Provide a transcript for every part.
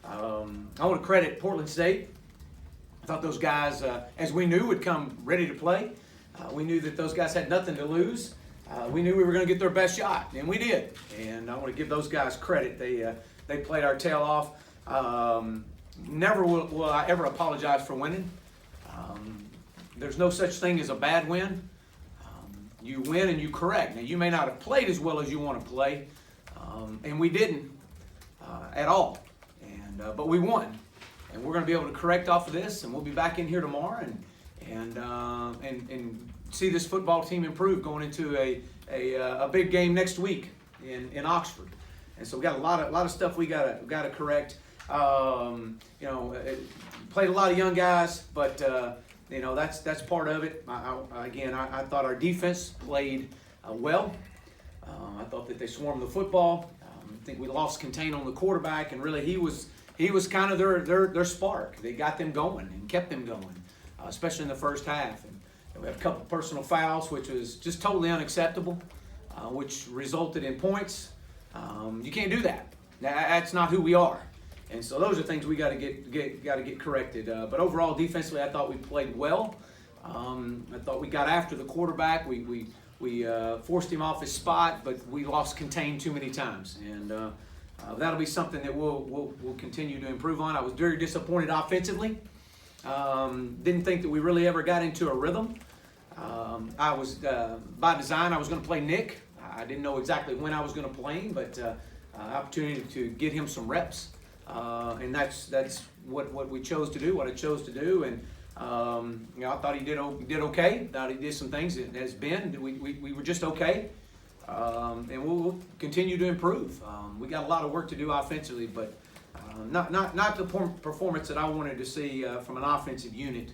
I want to credit Portland State. I thought those guys, as we knew, would come ready to play. We knew that those guys had nothing to lose. We knew we were going to get their best shot, and we did. And I want to give those guys credit. They played our tail off. Never will I ever apologize for winning. There's no such thing as a bad win. You win and you correct. Now, you may not have played as well as you want to play, and we didn't at all. But we won, and we're going to be able to correct off of this, and we'll be back in here tomorrow and see this football team improve going into a big game next week in Oxford. And so we got a lot of stuff we got to correct. Played a lot of young guys, but that's part of it. I thought our defense played well. I thought that they swarmed the football. I think we lost contain on the quarterback, and really he was kind of their spark. They got them going and kept them going, especially in the first half. And we had a couple personal fouls, which was just totally unacceptable, which resulted in points. You can't do that. That's not who we are. And so those are things we got to get corrected. But overall, defensively, I thought we played well. I thought we got after the quarterback. We forced him off his spot, but we lost contain too many times. And that'll be something that we'll continue to improve on. I was very disappointed offensively. Didn't think that we really ever got into a rhythm. I was by design. I was going to play Nick. I didn't know exactly when I was going to play him, but opportunity to get him some reps. And that's what we chose to do, what I chose to do, and I thought he did okay. Thought he did some things as Ben. We were just okay, and we'll continue to improve. We got a lot of work to do offensively, but not the performance that I wanted to see from an offensive unit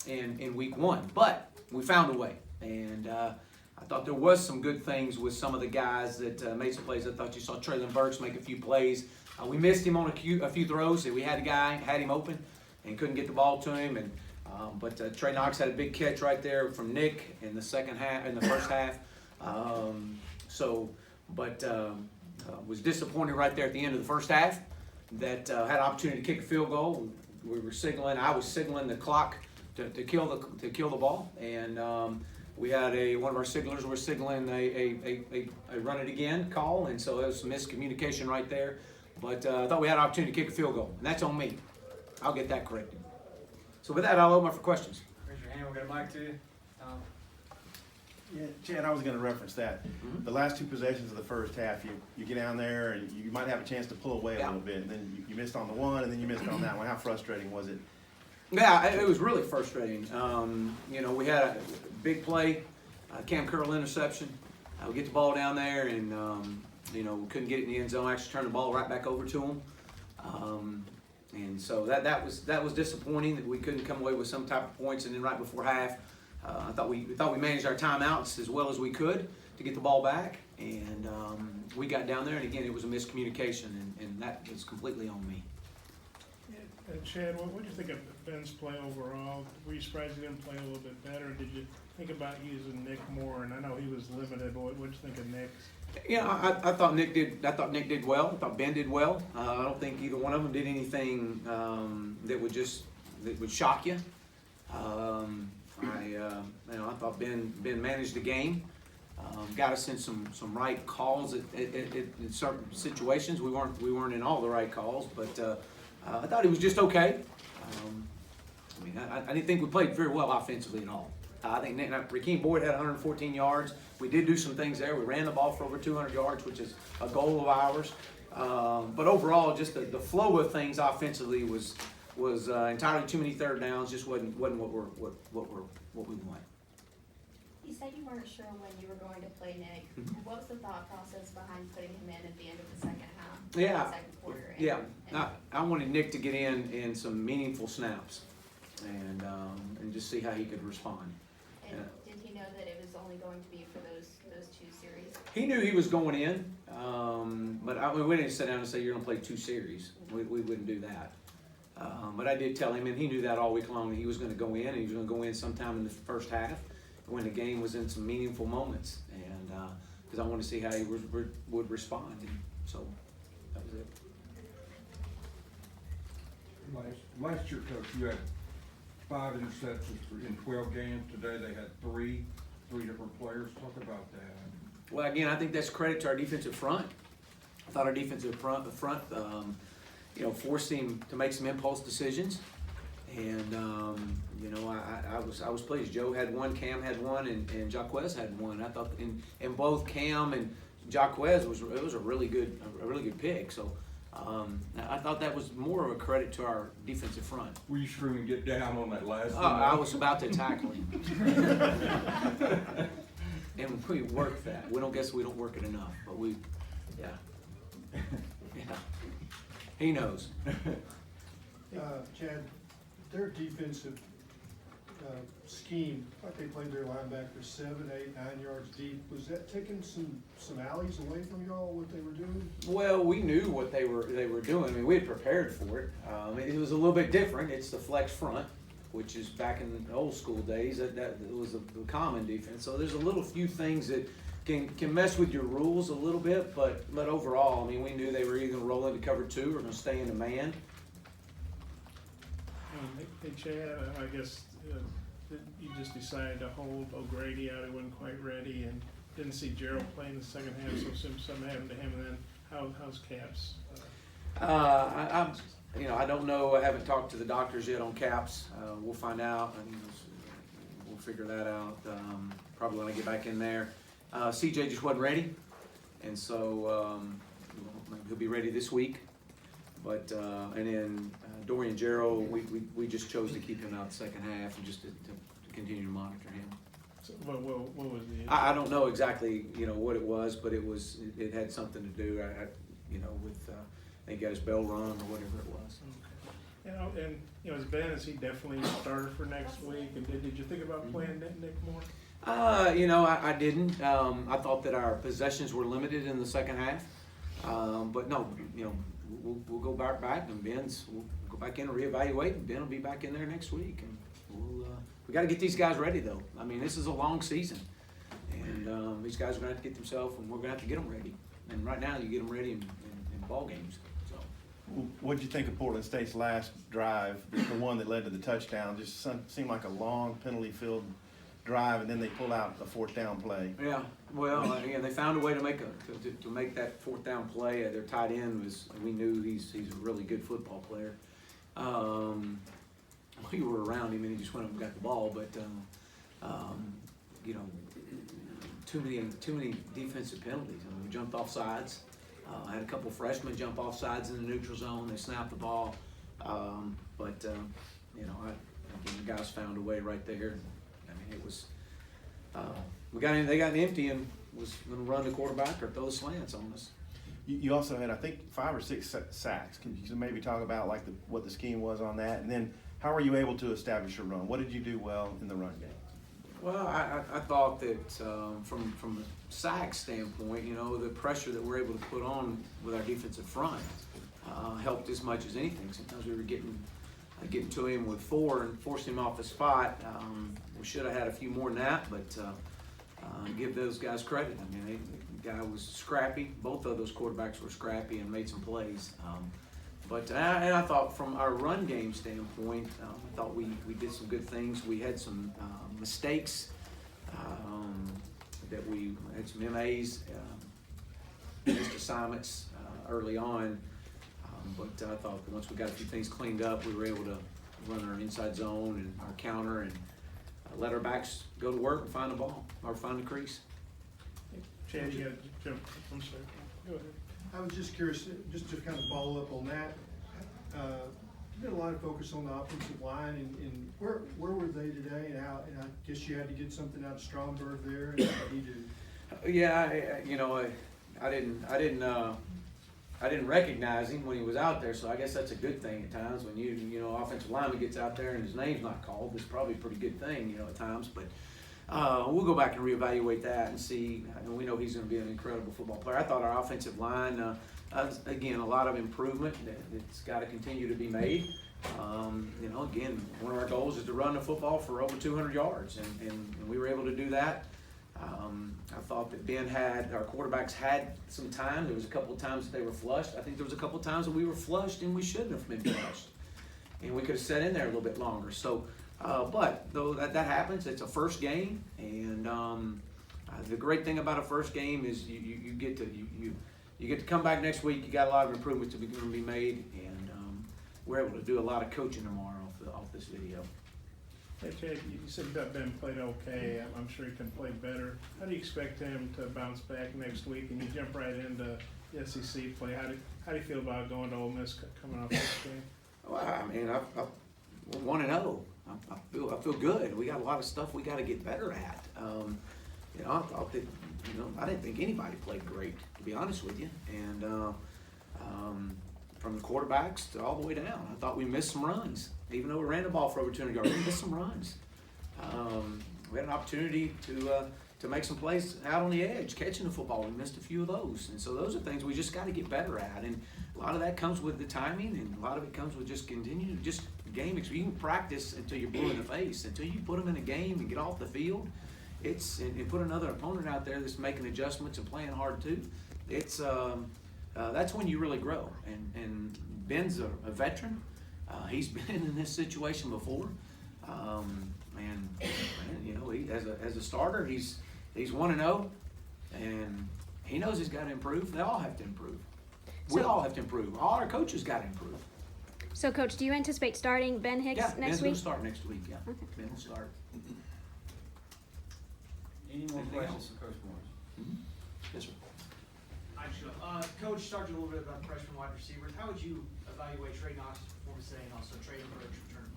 in week one. But we found a way, and I thought there was some good things with some of the guys that made some plays. I thought you saw Traylon Burks make a few plays. We missed him on a few throws. We had a guy, had him open, and couldn't get the ball to him. But Trey Knox had a big catch right there from Nick in the first half. Was disappointed right there at the end of the first half that had an opportunity to kick a field goal. We were signaling. I was signaling the clock to kill the ball, and we had one of our signalers were signaling a run it again call, and so there was some miscommunication right there. But I thought we had an opportunity to kick a field goal, and that's on me. I'll get that corrected. So with that, I'll open up for questions. Raise your hand. We'll get a mic to you. Yeah, Chad, I was going to reference that. Mm-hmm. The last two possessions of the first half, you get down there and you might have a chance to pull away a little bit, and then you missed on the one, and then you missed on that one. How frustrating was it? Yeah, it was really frustrating. We had a big play, Cam Curl interception. We get the ball down there, and we couldn't get it in the end zone. Actually, turned the ball right back over to him. And so that was disappointing that we couldn't come away with some type of points. And then right before half, I thought we managed our timeouts as well as we could to get the ball back, and we got down there, and again it was a miscommunication, and that was completely on me. Yeah, Chad, what did you think of Ben's play overall? Were you surprised he didn't play a little bit better? Did you think about using Nick more? And I know he was limited, but what did you think of Nick's? Yeah, I thought Nick did well. I thought Ben did well. I don't think either one of them did anything that would shock you. I thought Ben managed the game, got us in some right calls in certain situations. We weren't in all the right calls, but I thought he was just okay. I didn't think we played very well offensively at all. I think Rakeem Boyd had 114 yards. We did do some things there. We ran the ball for over 200 yards, which is a goal of ours. But overall, just the flow of things offensively was entirely too many third downs. Just wasn't what we want. You said you weren't sure when you were going to play Nick. Mm-hmm. What was the thought process behind putting him in at the end of the second half? Yeah, the second quarter. I wanted Nick to get in some meaningful snaps, and just see how he could respond. And did he know that it was only going to be for those two series? He knew he was going in, but we didn't sit down and say you're going to play 2 series. We wouldn't do that. But I did tell him, and he knew that all week long, that he was going to go in, and he was going to go in sometime in the first half when the game was in some meaningful moments, and because I wanted to see how he would respond. And so that was it. Last year, Coach, you had 5 interceptions in 12 games. Today they had three different players. Talk about that. Well, again, I think that's credit to our defensive front. I thought our defensive front, forced him to make some impulse decisions, and I was pleased. Joe had one, Cam had one, and Jaquez had one. I thought in both Cam and Jaquez was a really good pick. So I thought that was more of a credit to our defensive front. Were you screaming get down on that last one? I was about to tackle him. And we work that. We don't work it enough, but yeah. He knows. Chad, their defensive scheme, like they played their linebackers 7, 8, 9 yards deep, was that taking some alleys away from y'all, what they were doing? Well, we knew what they were doing. I mean, we had prepared for it. It was a little bit different. It's the flex front, which is back in the old school days. That was the common defense. So there's a few things that can mess with your rules a little bit, but overall, I mean, we knew they were either going to roll into cover 2 or going to stay into man. Hey Chad, I guess you just decided to hold O'Grady out. He wasn't quite ready, and didn't see Gerald play in the second half, so something happened to him. And then how's Caps? I don't know. I haven't talked to the doctors yet on Caps. We'll find out, and we'll figure that out. Probably when I get back in there. CJ just wasn't ready, and so he'll be ready this week. But and then Dorian Gerald, we just chose to keep him out the second half and just to continue to monitor him. So, what was the issue? I don't know exactly what it was, but it had something to do with I think he got his bell rung or whatever it was. Okay. And as Ben, is he definitely a starter for next week? And did you think about playing Nick more? I didn't. I thought that our possessions were limited in the second half, but no, we'll go back and we'll go back in and reevaluate, and Ben will be back in there next week, and we got to get these guys ready though. I mean, this is a long season, and these guys are going to have to get themselves, and we're going to have to get them ready. And right now, you get them ready in ball games. So, What did you think of Portland State's last drive, the one that led to the touchdown? Just seemed like a long penalty-filled drive, and then they pull out a 4th down play. Yeah, well, again, they found a way to make that 4th down play. Their tight end we knew he's a really good football player. We were around him and he just went up and got the ball, but too many defensive penalties. I mean, we jumped off sides. I had a couple freshmen jump off sides in the neutral zone. They snapped the ball, the guys found a way right there. I mean, it was they got empty and was going to run the quarterback or throw the slants on us. You also had, I think, 5 or 6 sacks. Can you maybe talk about what the scheme was on that, and then how were you able to establish a run? What did you do well in the run game? Well, I thought that from a sack standpoint, the pressure that we're able to put on with our defensive front helped as much as anything. Sometimes we were getting to him with 4 and forced him off the spot. We should have had a few more than that, but give those guys credit. I mean, the guy was scrappy. Both of those quarterbacks were scrappy and made some plays. And I thought from our run game standpoint, I thought we did some good things. We had some mistakes that we had some MAs, missed assignments early on. But I thought that once we got a few things cleaned up, we were able to run our inside zone and our counter and let our backs go to work and find the ball or find the crease. Chad, you got to jump. I'm sorry. Go ahead. I was just curious, just to kind of follow up on that. You did a lot of focus on the offensive line, and where were they today, and how? And I guess you had to get something out of Stromberg there, and how did he do? Yeah, I didn't recognize him when he was out there, so I guess that's a good thing at times. When offensive lineman gets out there and his name's not called, it's probably a pretty good thing, at times. But we'll go back and reevaluate that and see. We know he's going to be an incredible football player. I thought our offensive line, again, a lot of improvement. It's got to continue to be made. Again, one of our goals is to run the football for over 200 yards, and we were able to do that. I thought that our quarterbacks had some time. There was a couple of times that they were flushed. I think there was a couple of times that we were flushed and we shouldn't have been flushed. and we could have sat in there a little bit longer. So, but though that happens, it's a first game, and the great thing about a first game is you get to come back next week. You got a lot of improvements to be made, and we're able to do a lot of coaching tomorrow off this video. Hey, Chad, you said that Ben played okay. I'm sure he can play better. How do you expect him to bounce back next week? And you jump right into the SEC play. How do you feel about going to Ole Miss coming off this game? Well, I mean, we're 1-0. I feel good. We got a lot of stuff we got to get better at. You know, I thought that, I didn't think anybody played great, to be honest with you. And from the quarterbacks to all the way down, I thought we missed some runs. Even though we ran the ball for over 200 yards, we missed some runs. We had an opportunity to make some plays out on the edge, catching the football. We missed a few of those. And so those are things we just got to get better at. And a lot of that comes with the timing, and a lot of it comes with just continuing, just game experience. You can practice until you're blue in the face. Until you put them in a game and get off the field, and put another opponent out there that's making adjustments and playing hard too. That's when you really grow. And Ben's a veteran. He's been in this situation before. And he, as a starter, he's 1-0, and he knows he's got to improve. They all have to improve. We all have to improve. All our coaches got to improve. So, Coach, do you anticipate starting Ben Hicks Yeah, next Ben's week? going to start next week. Yeah, Okay. Ben will start. Any more Anything questions else? for Coach Morris? Yes, sir. Coach, talked a little bit about freshman wide receivers. How would you evaluate Trey Knox's performance today and also Trey Burke's return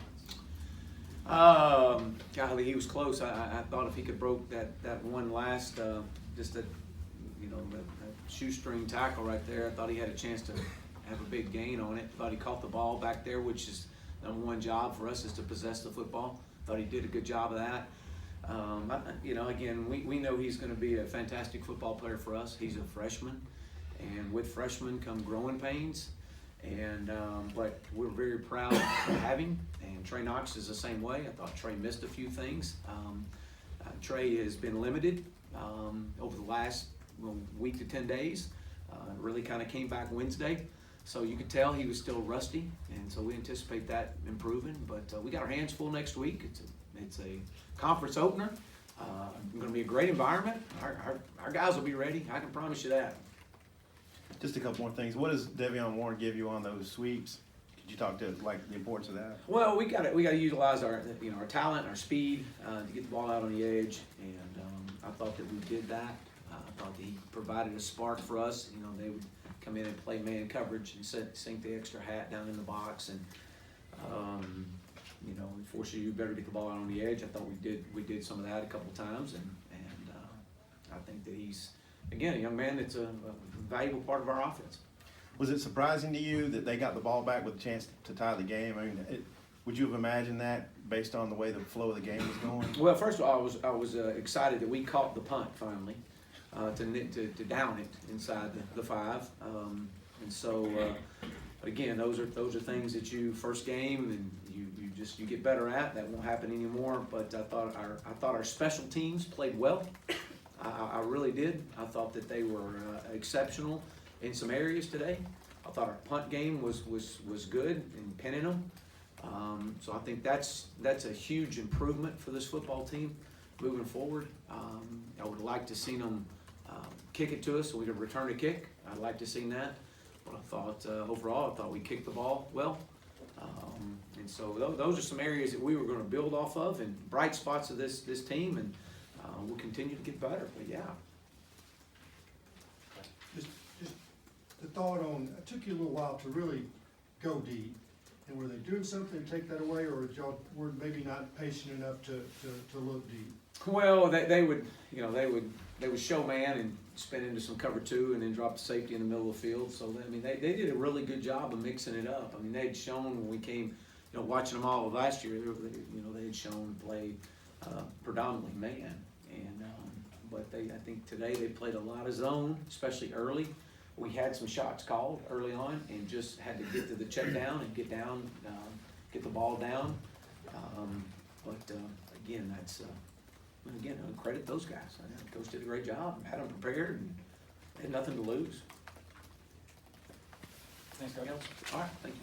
punts? Golly, he was close. I thought if he could broke that one last, just that shoestring tackle right there, I thought he had a chance to have a big gain on it. Thought he caught the ball back there, which is number one job for us, is to possess the football. Thought he did a good job of that. Again, we know he's going to be a fantastic football player for us. He's a freshman, and with freshmen come growing pains. And but we're very proud to have him. And Trey Knox is the same way. I thought Trey missed a few things. Trey has been limited over the last week to 10 days. Really kind of came back Wednesday. So you could tell he was still rusty, and so we anticipate that improving. But we got our hands full next week. It's a conference opener. Going to be a great environment. Our guys will be ready. I can promise you that. Just a couple more things. What does Devion Warren give you on those sweeps? Could you talk to the importance of that? Well, we got to utilize our talent, our speed to get the ball out on the edge, and I thought that we did that. I thought that he provided a spark for us. They would come in and play man coverage and sink the extra hat down in the box, and force you better get the ball out on the edge. I thought we did some of that a couple times, and I think that he's again a young man that's a valuable part of our offense. Was it surprising to you that they got the ball back with a chance to tie the game? I mean, would you have imagined that based on the way the flow of the game was going? Well, first of all, I was excited that we caught the punt finally to down it inside the 5, and so again, those are things that you first game and you get better at. That won't happen anymore. But I thought our special teams played well. I really did. I thought that they were exceptional in some areas today. I thought our punt game was good in pinning them. So I think that's a huge improvement for this football team moving forward. I would like to see them kick it to us so we could return a kick. I'd like to see that. But I thought overall, I thought we kicked the ball well. And so those are some areas that we were going to build off of and bright spots of this team, and we'll continue to get better. But yeah. Just the thought on, it took you a little while to really go deep. And were they doing something to take that away, or y'all were maybe not patient enough to look deep? Well, they would show man and spin into some cover 2 and then drop the safety in the middle of the field. So they did a really good job of mixing it up. I mean, they had shown when we came, watching them all last year, they had shown play predominantly man, and but I think today they played a lot of zone, especially early. We had some shots called early on and just had to get to the check down and get the ball down. Again, that's I credit those guys. The coach did a great job, had them prepared, and had nothing to lose. Thanks, Coach. All right, thank you.